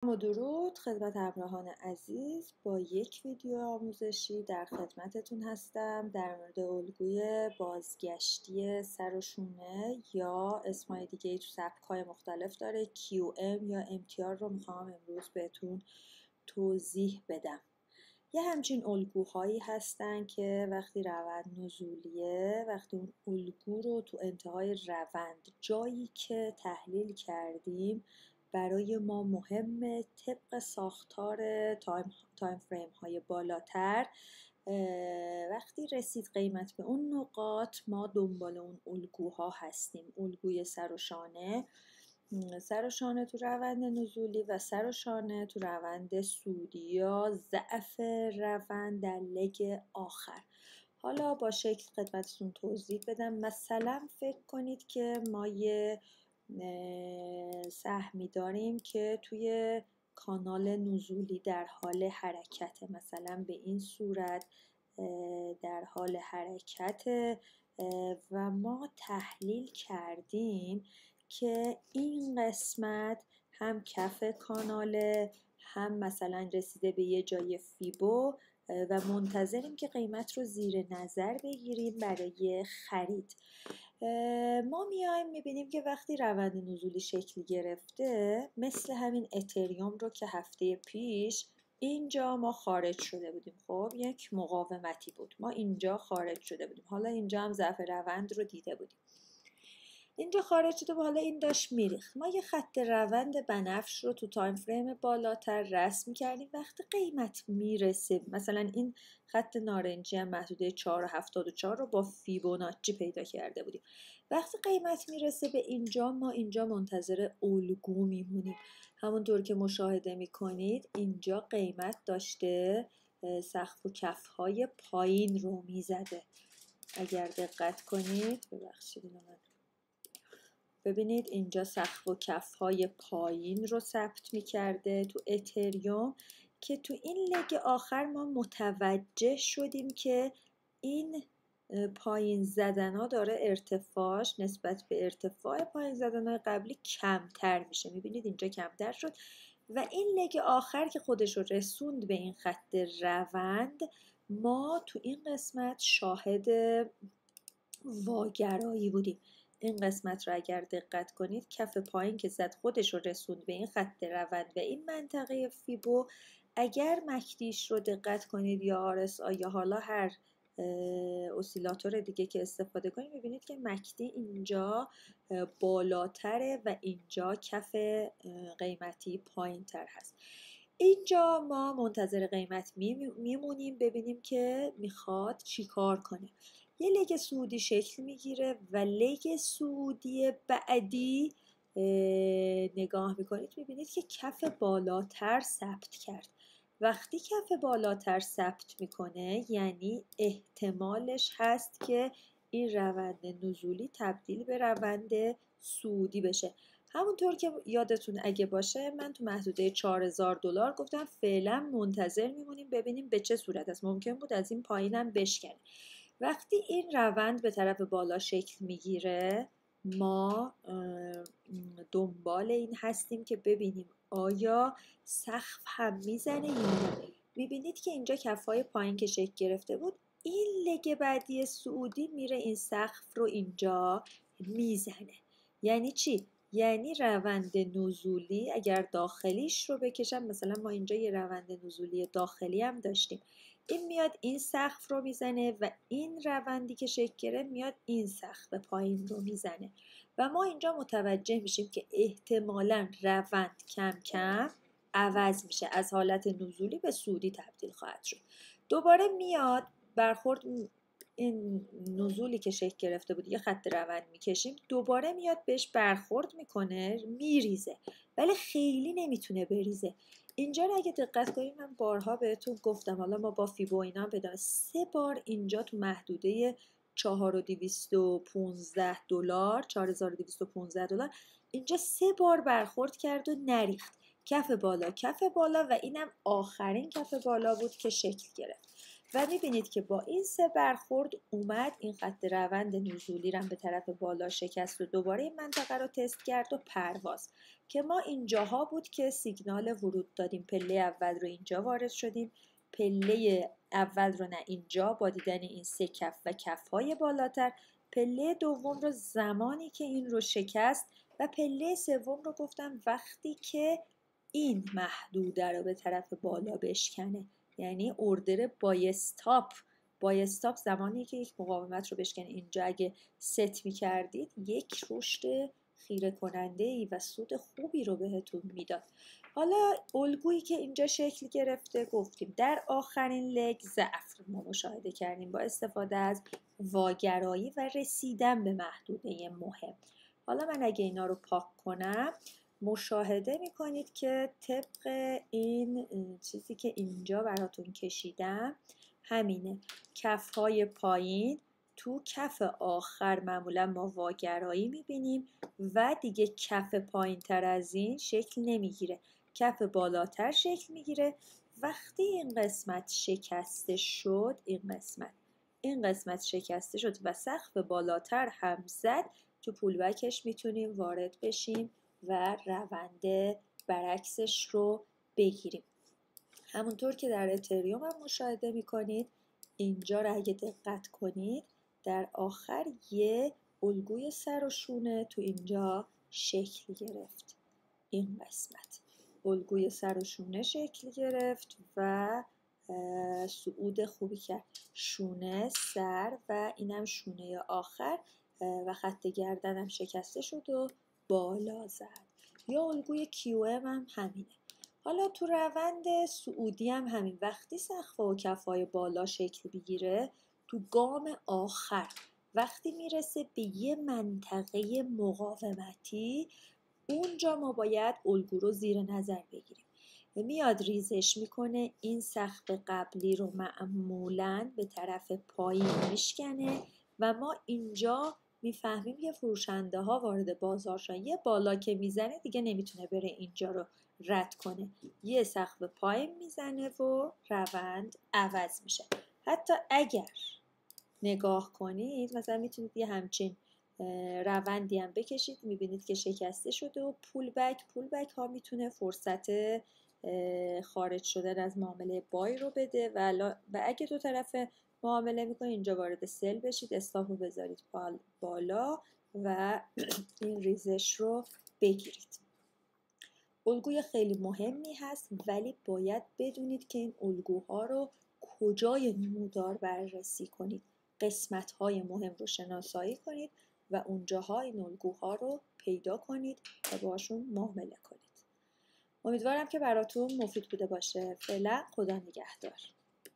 و درود خدمت همراهان عزیز. با یک ویدیو آموزشی در خدمتتون هستم در مورد الگوی بازگشتی سر و شونه یا اسمای دیگه تو سبک‌های مختلف داره. QM یا MTR رو میخوام امروز بهتون توضیح بدم. یه همچین الگوهایی هستن که وقتی روند نزولیه، وقتی اون الگو رو تو انتهای روند جایی که تحلیل کردیم برای ما مهمه طبق ساختار تایم فریم های بالاتر، وقتی رسید قیمت به اون نقاط ما دنبال اون الگوها هستیم. الگوی سر و شانه تو روند نزولی و سر و شانه تو روند صعودی یا ضعف روند در لگ آخر. حالا با شکل خدمتتون توضیح بدم. مثلا فکر کنید که ما یه سهمی داریم که توی کانال نزولی در حال حرکت، مثلا به این صورت در حال حرکت و ما تحلیل کردیم که این قسمت هم کف کاناله، هم مثلا رسیده به یه جای فیبو و منتظریم که قیمت رو زیر نظر بگیریم برای خرید. ما میایم میبینیم که وقتی روند نزولی شکل گرفته، مثل همین اتریوم رو که هفته پیش اینجا ما خارج شده بودیم، خب یک مقاومتی بود، ما اینجا خارج شده بودیم، حالا اینجا هم ضعف روند رو دیده بودیم، اینجا خارج شده و حالا این داشت میریخت. ما یه خط روند بنفش رو تو تایم فریم بالاتر رسم کردیم. وقتی قیمت میرسه، مثلا این خط نارنجی هم محدوده 4.74 رو با فیبوناچی پیدا کرده بودیم. وقتی قیمت میرسه به اینجا، ما اینجا منتظر الگو میمونیم. همونطور که مشاهده میکنید اینجا قیمت داشته سقف و کفهای پایین رو میزده. اگر دقت کنید، ببخشید من ببینید اینجا سقف و کف‌های پایین رو ثبت می‌کرده تو اتریوم، که تو این لگ آخر ما متوجه شدیم که این پایین زدن‌ها داره ارتفاعش نسبت به ارتفاع پایین زدن‌های قبلی کمتر میشه. می‌بینید اینجا کمتر شد و این لگ آخر که خودش رو رسوند به این خط روند، ما تو این قسمت شاهد واگرایی بودیم. این قسمت رو اگر دقت کنید، کف پایین که زد خودش رو رسوند به این خط روند و این منطقه فیبو، اگر مکدیش رو دقت کنید یا RSI یا حالا هر اسیلاتور دیگه که استفاده کنید، میبینید که مکدی اینجا بالاتره و اینجا کف قیمتی پایین تر هست. اینجا ما منتظر قیمت میمونیم ببینیم که میخواد چی کار کنه. یه لگ صعودی شکل میگیره و لگ صعودی بعدی نگاه میکنید میبینید که کف بالاتر ثبت کرد. وقتی کف بالاتر ثبت میکنه یعنی احتمالش هست که این روند نزولی تبدیل به روند صعودی بشه. همونطور که یادتون اگه باشه، من تو محدوده $4000 گفتم فعلا منتظر میمونیم ببینیم به چه صورت است. ممکن بود از این پایینم بشکنه. وقتی این روند به طرف بالا شکل میگیره، ما دنبال این هستیم که ببینیم آیا سقف هم میزنه یا نه. میبینید که اینجا کفای پایین که شکل گرفته بود، این لگ بعدی صعودی میره این سقف رو اینجا میزنه. یعنی چی؟ یعنی روند نزولی اگر داخلیش رو بکشم، مثلا ما اینجا یه روند نزولی داخلی هم داشتیم، این میاد این سقف رو میزنه و این روندی که شکل گرفت میاد این سقف پایین رو میزنه و ما اینجا متوجه میشیم که احتمالاً روند کم کم عوض میشه، از حالت نزولی به صعودی تبدیل خواهد شد. دوباره میاد برخورد، این نزولی که شکل گرفته بود یه خط روند میکشیم، دوباره میاد بهش برخورد میکنه، میریزه ولی خیلی نمیتونه بریزه. اینجا رو اگه دقت کنید، من بارها بهتون گفتم، حالا ما با فیبو اینا هم بدونم، 3 بار اینجا تو محدوده $4215 $4215 اینجا 3 بار برخورد کرد و نریخت. کف بالا و اینم آخرین کف بالا بود که شکل گرفت. و میبینید که با این سه برخورد اومد این خط روند نزولی رو به طرف بالا شکست و دوباره این منطقه رو تست کرد و پرواز که ما اینجاها بود که سیگنال ورود دادیم. پله اول رو اینجا وارد شدیم، پله اول رو نه اینجا با دیدن این سه کف و کفهای بالاتر، پله دوم رو زمانی که این رو شکست و پله سوم رو گفتم وقتی که این محدوده رو به طرف بالا بشکنه، یعنی اوردر بای استاپ زمانی که یک مقاومت رو بشکنه. اینجا اگه ست می کردید یک رشد خیره کننده ای و سود خوبی رو بهتون میداد. حالا الگویی که اینجا شکل گرفته گفتیم در آخرین لگ ضعف ما مشاهده کردیم با استفاده از واگرایی و رسیدن به محدوده مهم. حالا من اگه اینا رو پاک کنم مشاهده میکنید که طبق این چیزی که اینجا براتون کشیدم همینه. کفهای پایین تو کف آخر معمولا ما واگرایی میبینیم و دیگه کف پایین تر از این شکل نمیگیره، کف بالاتر شکل میگیره. وقتی این قسمت شکسته شد، این قسمت شکسته شد و سقف بالاتر هم زد، تو پولبکش میتونیم وارد بشیم و روند برعکسش رو بگیریم. همونطور که در اتریوم هم مشاهده میکنید اینجا رو اگه دقت کنید در آخر یه الگوی سر و شونه تو اینجا شکل گرفت. این قسمت الگوی سر و شونه شکل گرفت و صعود خوبی کرد، شونه سر و اینم شونه آخر و خط گردن هم شکسته شد و بالا زد. یا الگوی QM هم همینه. حالا تو روند صعودی هم همین، وقتی سقف و کفای بالا شکل بگیره تو گام آخر وقتی میرسه به یه منطقه مقاومتی اونجا ما باید الگو رو زیر نظر بگیریم. میاد ریزش میکنه، این سقف قبلی رو معمولاً به طرف پایین میشکنه و ما اینجا میفهمیم یه فروشنده ها وارد بازار شدن، یه بالا که میزنه دیگه نمیتونه بره اینجا رو رد کنه، یه سقف پایین میزنه و روند عوض میشه. حتی اگر نگاه کنید مثلا میتونید یه همچین روندی هم بکشید، میبینید که شکسته شده و پول بک ها میتونه فرصت خارج شدن از معامله بای رو بده و اگه دو طرف معامله میکنید اینجا وارد سل بشید، استاپ رو بذارید بالا و این ریزش رو بگیرید. الگوی خیلی مهمی هست ولی باید بدونید که این الگوها رو کجای نمودار بررسی کنید، قسمت‌های مهم رو شناسایی کنید و اونجاها این الگوها رو پیدا کنید و باشون معامله کنید. امیدوارم که براتون مفید بوده باشه. فعلا خدا نگهدار.